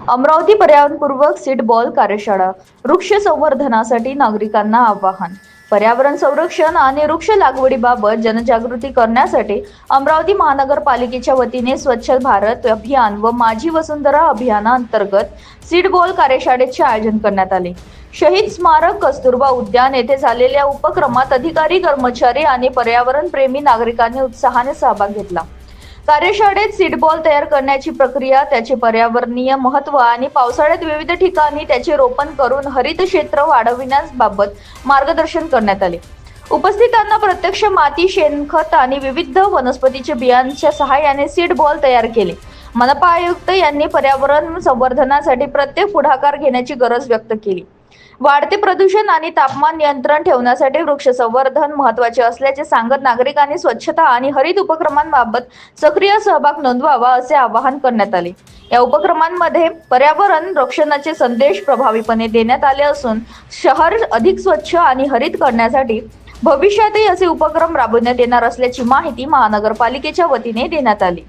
Amravati पर्यावरणपूर्वक seed ball कार्यशाळा, वृक्ष संवर्धनासाठी नागरिकांना आवाहन. पर्यावरण संरक्षण आणि वृक्ष लागवडीबाबत जनजागृती करण्यासाठी अमरावती महानगरपालिकेच्या वतीने स्वच्छ भारत अभियान व माझी वसुंधरा अभियानांतर्गत सीड बॉल कार्यशाळेचे आयोजन करण्यात आले. शहीद स्मारक कस्तुरबा उद्यान येथे झालेल्या उपक्रमात अधिकारी, कर्मचारी आणि पर्यावरण प्रेमी नागरिकांनी उत्साहाने सहभाग घेतला. कार्यशाळेत सीड बॉल तयार करण्याची प्रक्रिया, त्याचे पर्यावरणीय महत्त्व आणि पावसाळ्यात विविध ठिकाणी त्याचे रोपण करून हरित क्षेत्र वाढविण्याबाबत मार्गदर्शन करण्यात आले. उपस्थितांना प्रत्यक्ष माती, शेणखत आणि विविध वनस्पतीचे बियांच्या सहाय्याने सीड बॉल तयार केले. मनपा आयुक्त यांनी पर्यावरण संवर्धनासाठी प्रत्येक पुढाकार घेण्याची गरज व्यक्त केली. वाढते प्रदूषण आणि तापमान नियंत्रण ठेवण्यासाठी वृक्ष संवर्धन महत्त्वाचे असल्याचे सांगत नागरिकांनी स्वच्छता आणि हरित उपक्रमांबाबत सक्रिय सहभाग नोंदवावा असे आवाहन करण्यात आले. या उपक्रमांमध्ये पर्यावरण रक्षणाचे संदेश प्रभावीपणे देण्यात आले असून शहर अधिक स्वच्छ आणि हरित करण्यासाठी भविष्यातही असे उपक्रम राबवण्यात येणार असल्याची माहिती महानगरपालिकेच्या वतीने देण्यात आली.